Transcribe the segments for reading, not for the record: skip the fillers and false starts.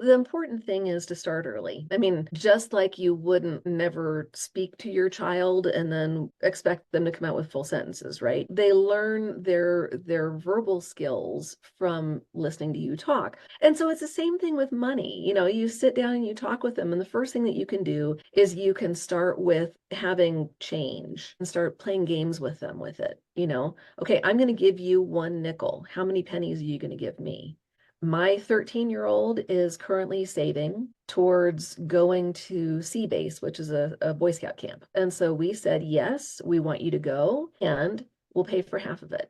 The important thing is to start early. I mean, just like you wouldn't never speak to your child and then expect them to come out with full sentences, right? They learn their verbal skills from listening to you talk. And so it's the same thing with money. You know, you sit down and you talk with them, and the first thing that you can do is you can start with having change and start playing games with them with it. You know, okay, I'm going to give you one nickel. How many pennies are you going to give me? My 13-year-old is currently saving towards going to Sea Base, which is a Boy Scout camp. And so we said, yes, we want you to go and we'll pay for half of it.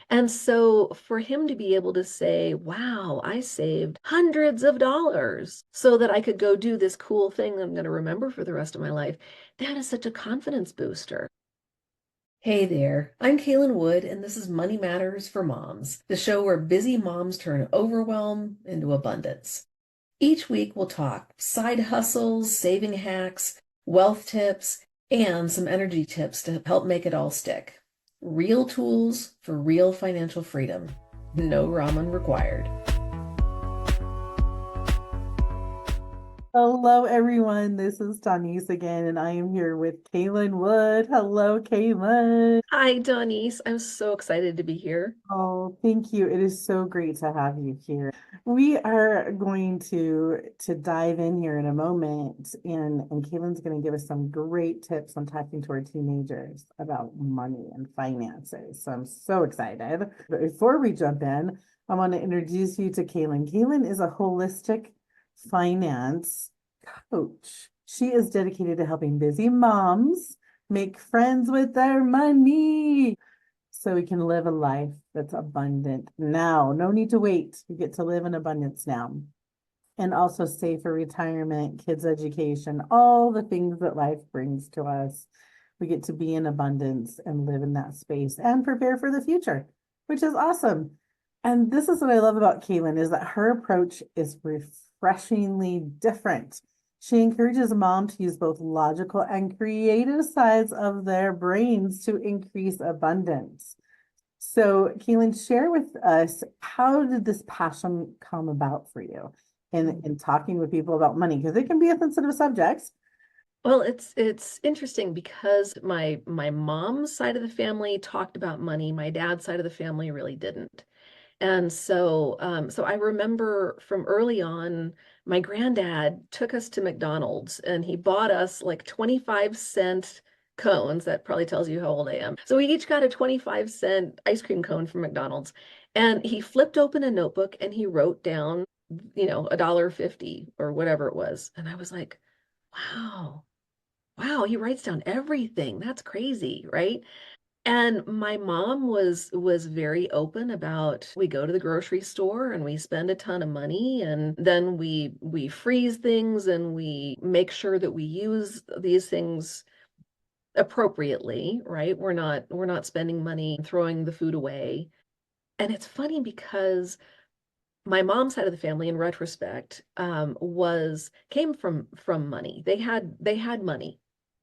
And so for him to be able to say, wow, I saved hundreds of dollars so that I could go do this cool thing that I'm going to remember for the rest of my life, that is such a confidence booster. Hey there, I'm Kaylin Wood, and this is Money Matters for Moms, the show where busy moms turn overwhelm into abundance. Each week we'll talk side hustles, saving hacks, wealth tips, and some energy tips to help make it all stick. Real tools for real financial freedom. No ramen required. Hello, everyone. This is Dawnese again, and I am here with Kaylin Wood. Hello, Kaylin. Hi, Dawnese. I'm so excited to be here. Oh, thank you. It is so great to have you here. We are going to dive in here in a moment, and Kaylin's going to give us some great tips on talking to our teenagers about money and finances. So I'm so excited. But before we jump in, I want to introduce you to Kaylin. Kaylin is a holistic finance coach. She is dedicated to helping busy moms make friends with their money so we can live a life that's abundant now. No need to wait. We get to live in abundance now. And also save for retirement, kids' education, all the things that life brings to us. We get to be in abundance and live in that space and prepare for the future, which is awesome. And this is what I love about Kaylin is that her approach is refreshingly different. She encourages mom to use both logical and creative sides of their brains to increase abundance. So, Keelan, share with us, how did this passion come about for you in talking with people about money? Because it can be a sensitive subject. Well, it's interesting because my mom's side of the family talked about money. My dad's side of the family really didn't. And so I remember from early on, my granddad took us to McDonald's and he bought us like 25-cent cones. That probably tells you how old I am. So we each got a 25-cent ice cream cone from McDonald's. And he flipped open a notebook and he wrote down, $1.50 or whatever it was. And I was like, wow, wow, he writes down everything. That's crazy, right? And my mom was very open about we go to the grocery store and we spend a ton of money and then we freeze things and we make sure that we use these things appropriately, right? We're not spending money throwing the food away. And it's funny because my mom's side of the family, in retrospect, was came from money. They had money,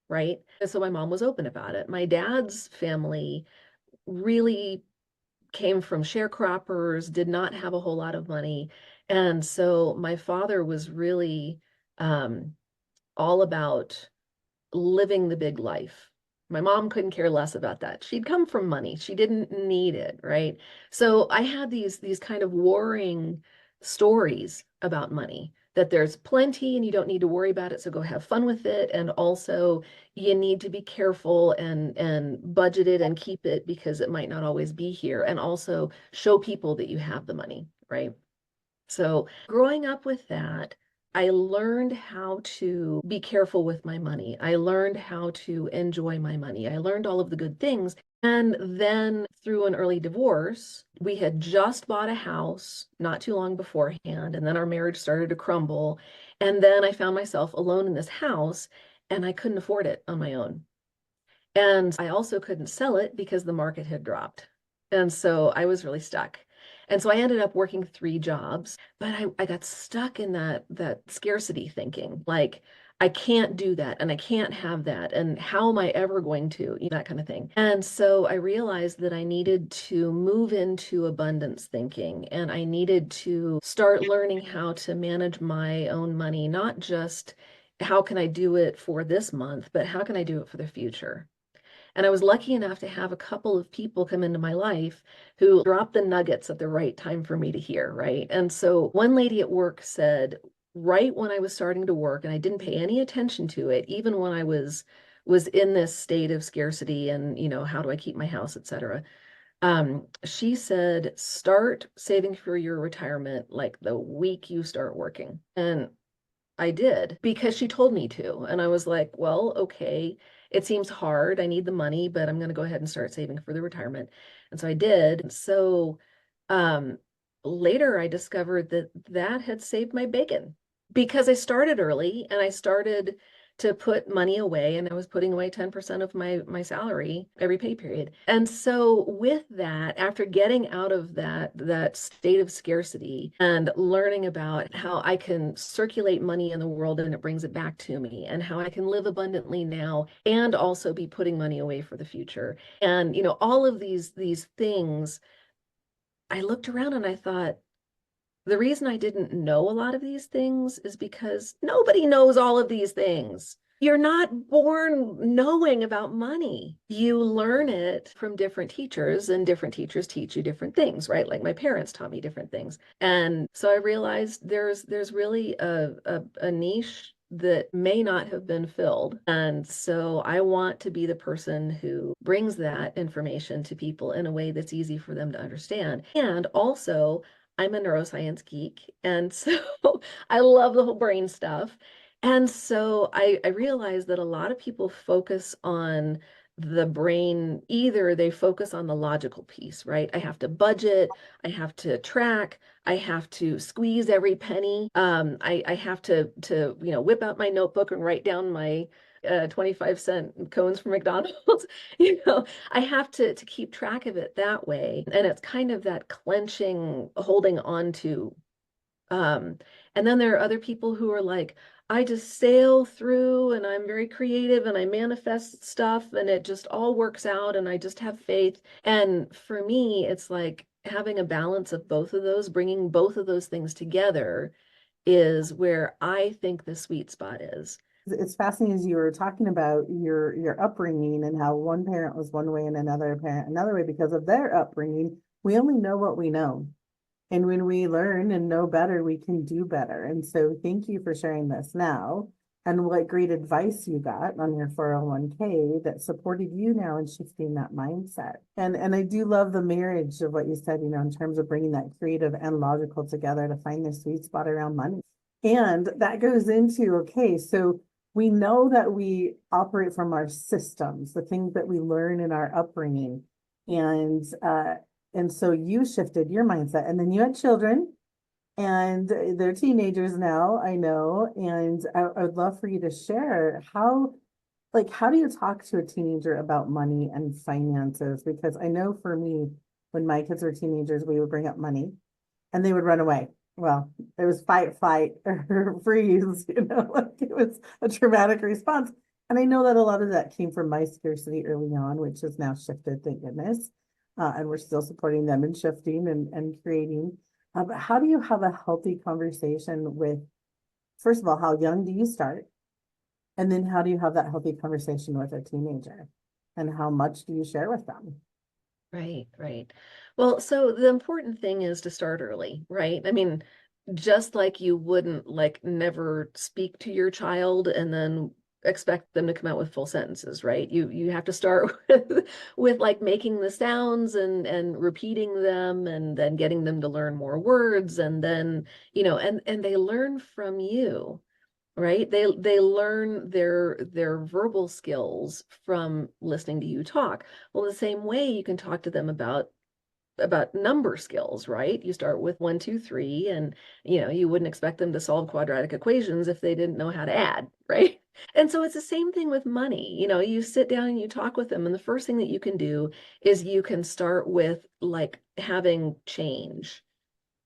right? And so my mom was open about it. My dad's family really came from sharecroppers, did not have a whole lot of money. And so my father was really um, all about living the big life. My mom couldn't care less about that. She'd come from money. She didn't need it, right? So I had these kind of warring stories about money, that there's plenty and you don't need to worry about it, so go have fun with it. And also you need to be careful and budget it and keep it because it might not always be here. And also show people that you have the money, right? So growing up with that, I learned how to be careful with my money. I learned how to enjoy my money. I learned all of the good things. And then through an early divorce, we had just bought a house not too long beforehand. And then our marriage started to crumble. And then I found myself alone in this house and I couldn't afford it on my own. And I also couldn't sell it because the market had dropped. And so I was really stuck. And so I ended up working three jobs, but I got stuck in that scarcity thinking. Like I can't do that and I can't have that. And how am I ever going to, that kind of thing. And so I realized that I needed to move into abundance thinking and I needed to start learning how to manage my own money, not just how can I do it for this month, but how can I do it for the future? And I was lucky enough to have a couple of people come into my life who dropped the nuggets at the right time for me to hear, right? And so one lady at work said, right when I was starting to work, and I didn't pay any attention to it, even when I was in this state of scarcity and, how do I keep my house, et cetera. She said, start saving for your retirement like the week you start working. And I did because she told me to. And I was like, well, okay, it seems hard. I need the money, but I'm going to go ahead and start saving for the retirement. And so I did. So um, later I discovered that that had saved my bacon because I started early and I started to put money away and I was putting away 10% of my salary every pay period. And so with that, after getting out of that state of scarcity and learning about how I can circulate money in the world and it brings it back to me and how I can live abundantly now and also be putting money away for the future. And all of these things, I looked around and I thought, the reason I didn't know a lot of these things is because nobody knows all of these things. You're not born knowing about money. You learn it from different teachers, and different teachers teach you different things, right? Like my parents taught me different things. And so I realized there's really a niche that may not have been filled. And so I want to be the person who brings that information to people in a way that's easy for them to understand. And also, I'm a neuroscience geek, and so I love the whole brain stuff. And so I realized that a lot of people focus on the brain, either they focus on the logical piece, right? I have to budget, I have to track, I have to squeeze every penny. I have to whip out my notebook and write down my 25-cent cones from McDonald's. I have to keep track of it that way. And it's kind of that clenching, holding on to. Um, and then there are other people who are like, I just sail through and I'm very creative and I manifest stuff and it just all works out and I just have faith. And for me, it's like having a balance of both of those, bringing both of those things together is where I think the sweet spot is. It's fascinating as you were talking about your upbringing and how one parent was one way and another parent another way because of their upbringing. We only know what we know. And when we learn and know better, we can do better. And so thank you for sharing this now. And what great advice you got on your 401k that supported you now in shifting that mindset. And I do love the marriage of what you said, in terms of bringing that creative and logical together to find the sweet spot around money. And that goes into, okay, so we know that we operate from our systems, the things that we learn in our upbringing. And so you shifted your mindset, and then you had children, and they're teenagers now, I know. And I would love for you to share how do you talk to a teenager about money and finances? Because I know for me, when my kids were teenagers, we would bring up money and they would run away. Well, it was fight, flight, or freeze, like it was a traumatic response. And I know that a lot of that came from my scarcity early on, which has now shifted, thank goodness. And we're still supporting them in shifting and creating. But how do you have a healthy conversation with, first of all, how young do you start? And then how do you have that healthy conversation with a teenager? And how much do you share with them? Right, right. Well, so the important thing is to start early, right? I mean, just like you wouldn't like never speak to your child and then expect them to come out with full sentences, right? You have to start with like making the sounds and repeating them and then getting them to learn more words and then, and they learn from you, right? They learn their verbal skills from listening to you talk. Well, the same way you can talk to them about number skills, right? You start with one, two, three, and you wouldn't expect them to solve quadratic equations if they didn't know how to add, right? And so it's the same thing with money. You sit down and you talk with them, and the first thing that you can do is you can start with like having change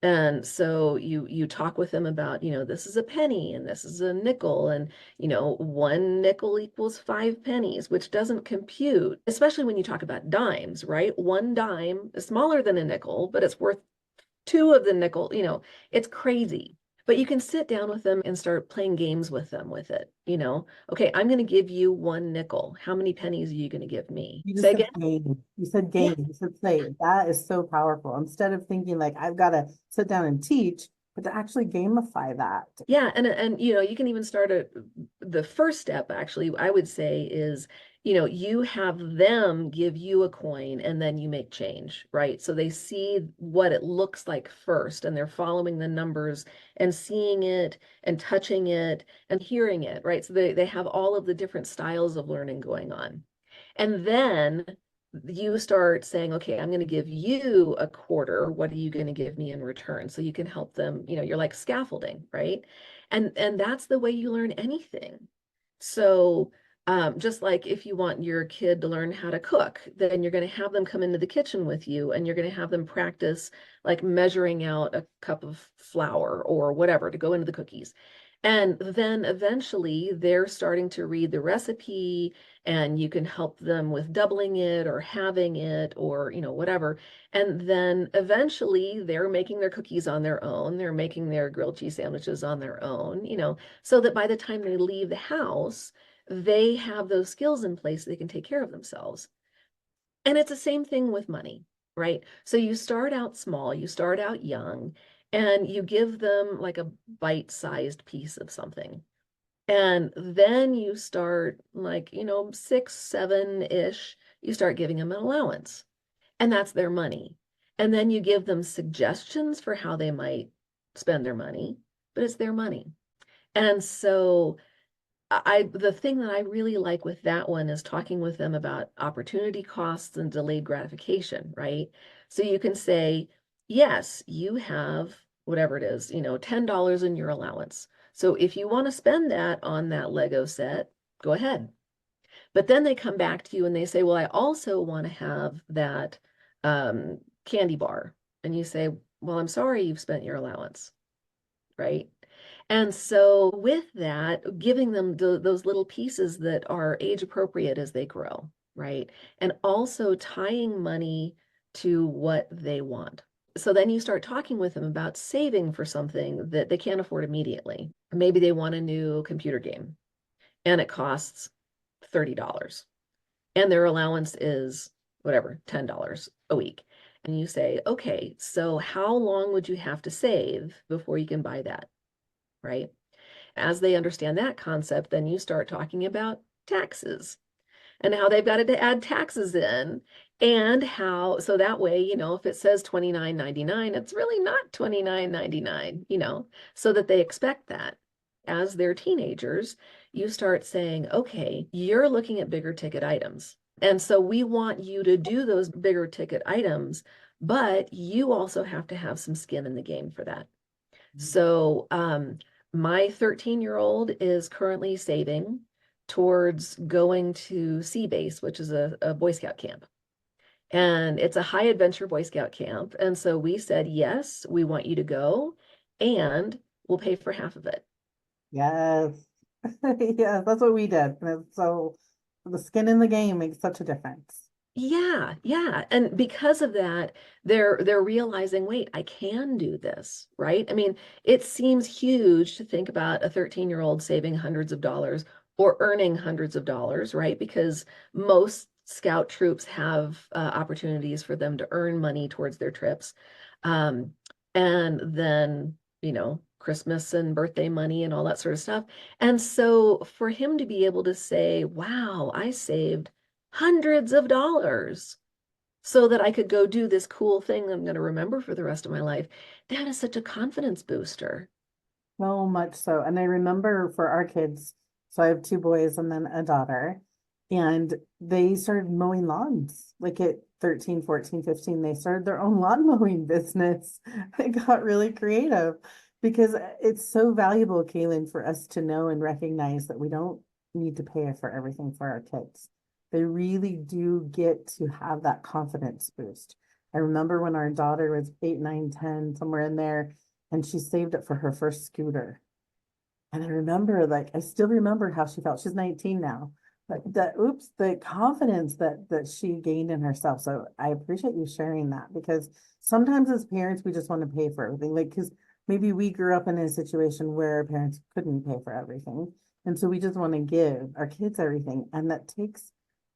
And so you talk with them about, this is a penny and this is a nickel, and one nickel equals 5 pennies, which doesn't compute, especially when you talk about dimes, right? One dime is smaller than a nickel, but it's worth two of the nickel, it's crazy. But you can sit down with them and start playing games with them with it. Okay, I'm going to give you 1 nickel. How many pennies are you going to give me? You just Say said again? game. You said Yeah. game. You said play. That is so powerful. Instead of thinking like I've got to sit down and teach, but to actually gamify that. Yeah, and you can even start the first step actually, I would say is, you have them give you a coin and then you make change, right? So they see what it looks like first and they're following the numbers and seeing it and touching it and hearing it, right? So they have all of the different styles of learning going on. And then you start saying, okay, I'm going to give you a quarter. What are you going to give me in return? So you can help them, you're like scaffolding, right? And that's the way you learn anything. So just like if you want your kid to learn how to cook, then you're going to have them come into the kitchen with you and you're going to have them practice like measuring out a cup of flour or whatever to go into the cookies. And then eventually they're starting to read the recipe and you can help them with doubling it or halving it or, whatever. And then eventually they're making their cookies on their own. They're making their grilled cheese sandwiches on their own, so that by the time they leave the house, they have those skills in place so they can take care of themselves. And it's the same thing with money, right? So you start out small, you start out young, and you give them like a bite-sized piece of something. And then you start like, 6, 7-ish, you start giving them an allowance, and that's their money. And then you give them suggestions for how they might spend their money, but it's their money. And so the thing that I really like with that one is talking with them about opportunity costs and delayed gratification, right? So you can say, yes, you have whatever it is, $10 in your allowance. So if you want to spend that on that Lego set, go ahead. But then they come back to you and they say, well, I also want to have that candy bar. And you say, well, I'm sorry you've spent your allowance, right? And so with that, giving them those little pieces that are age appropriate as they grow, right? And also tying money to what they want. So then you start talking with them about saving for something that they can't afford immediately. Maybe they want a new computer game and it costs $30 and their allowance is whatever, $10 a week. And you say, okay, so how long would you have to save before you can buy that? Right? As they understand that concept, then you start talking about taxes and how they've got to add taxes in and how, so that way, if it says 29.99, it's really not 29.99, so that they expect that. As they're teenagers, you start saying, okay, you're looking at bigger ticket items. And so we want you to do those bigger ticket items, but you also have to have some skin in the game for that. So, my 13-year-old is currently saving towards going to Sea Base, which is a Boy Scout camp. And it's a high adventure Boy Scout camp. And so we said, yes, we want you to go and we'll pay for half of it. Yes. Yes, that's what we did. And so the skin in the game makes such a difference. Yeah, yeah. And because of that, they're realizing, wait, I can do this, right? I mean, it seems huge to think about a 13-year-old saving hundreds of dollars or earning hundreds of dollars, right? Because most scout troops have opportunities for them to earn money towards their trips. Um, and then, Christmas and birthday money and all that sort of stuff. And so for him to be able to say, wow, I saved hundreds of dollars so that I could go do this cool thing I'm going to remember for the rest of my life. That is such a confidence booster. So much so. And I remember for our kids, so I have two boys and then a daughter, and they started mowing lawns like at 13, 14, 15. They started their own lawn mowing business. They got really creative because it's so valuable, Kaylin, for us to know and recognize that we don't need to pay for everything for our kids. They really do get to have that confidence boost. I remember when our daughter was 8, 9, 10, somewhere in there, and she saved it for her first scooter. And I remember, like, I still remember how she felt. She's 19 now, but the confidence that she gained in herself. So I appreciate you sharing that, because sometimes as parents, we just want to pay for everything. Like, because maybe we grew up in a situation where our parents couldn't pay for everything. And so we just want to give our kids everything. And that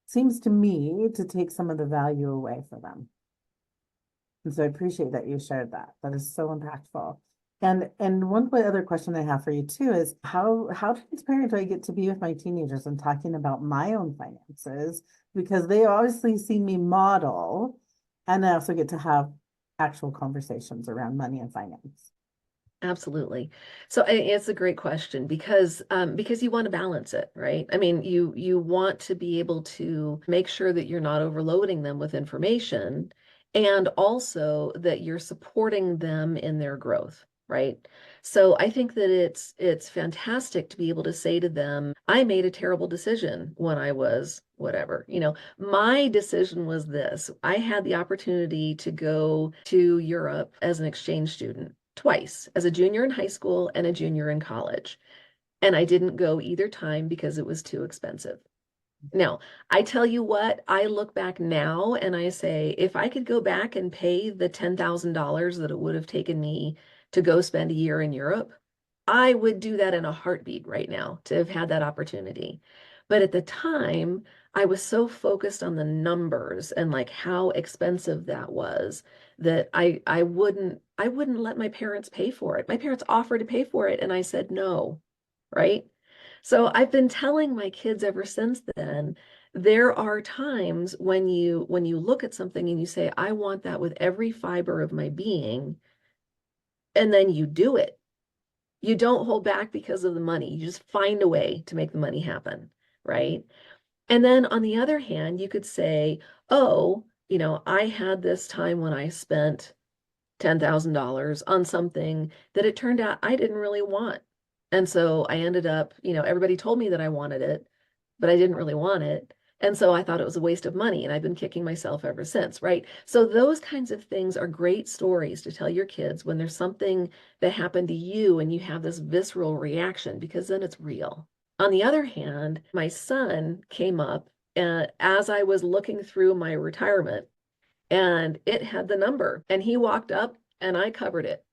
seems to me to take some of the value away for them. And so I appreciate that you shared that. That is so impactful. And one other question I have for you too is how transparent do I get to be with my teenagers and talking about my own finances? Because they obviously see me model, and I also get to have actual conversations around money and finance. Absolutely. So it's a great question because you want to balance it, right? I mean, you want to be able to make sure that you're not overloading them with information and also that you're supporting them in their growth, right? So I think that it's fantastic to be able to say to them, I made a terrible decision when I was whatever. My decision was this. I had the opportunity to go to Europe as an exchange student twice, as a junior in high school and a junior in college. And I didn't go either time because it was too expensive. Now, I tell you what, I look back now and I say, if I could go back and pay the $10,000 that it would have taken me to go spend a year in Europe, I would do that in a heartbeat right now to have had that opportunity. But at the time, I was so focused on the numbers and like how expensive that was that I wouldn't let my parents pay for it. My parents offered to pay for it and I said no, right? So I've been telling my kids ever since then, there are times when you look at something and you say, I want that with every fiber of my being, and then you do it. You don't hold back because of the money. You just find a way to make the money happen, right? And then on the other hand, you could say, oh, I had this time when I spent $10,000 on something that it turned out I didn't really want. And so I ended up, everybody told me that I wanted it, but I didn't really want it. And so I thought it was a waste of money, and I've been kicking myself ever since, right? So those kinds of things are great stories to tell your kids when there's something that happened to you and you have this visceral reaction, because then it's real. On the other hand, my son came up as I was looking through my retirement and it had the number and he walked up and I covered it.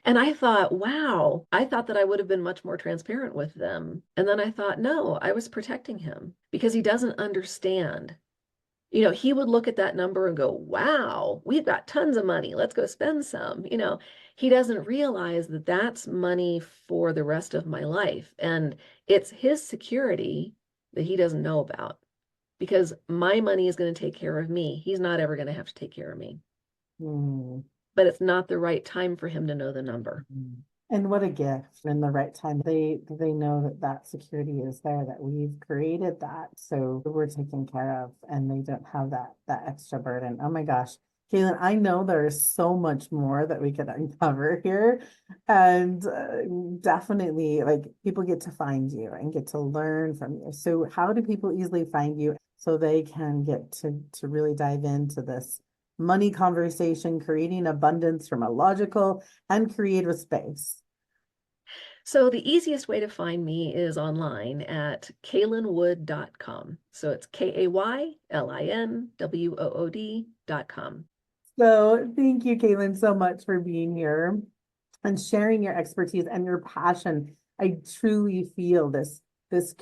And I thought, wow, I thought that I would have been much more transparent with them. And then I thought, no, I was protecting him because he doesn't understand. He would look at that number and go, wow, we've got tons of money. Let's go spend some. He doesn't realize that that's money for the rest of my life. And it's his security that he doesn't know about because my money is going to take care of me. He's not ever going to have to take care of me. Mm. But it's not the right time for him to know the number. And what a gift in the right time. They know that that security is there, that we've created that, so we're taken care of, and they don't have that extra burden. Oh my gosh, Kaylin, I know there's so much more that we could uncover here, and definitely, like, people get to find you and get to learn from you. So how do people easily find you so they can get to really dive into this money conversation, creating abundance from a logical and creative space? So the easiest way to find me is online at kaylinwood.com. So it's KAYLINWOOD.com. So thank you, Caitlin, so much for being here and sharing your expertise and your passion. I truly feel this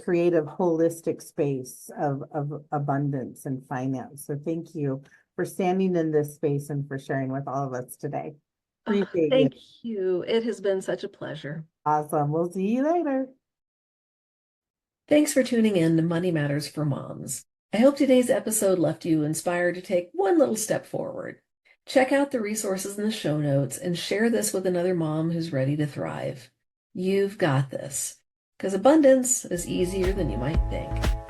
creative, holistic space of abundance and finance. So thank you for standing in this space and for sharing with all of us today. Oh, Appreciate you. thank you. It has been such a pleasure. Awesome. We'll see you later. Thanks for tuning in to Money Matters for Moms. I hope today's episode left you inspired to take one little step forward. Check out the resources in the show notes and share this with another mom who's ready to thrive. You've got this, because abundance is easier than you might think.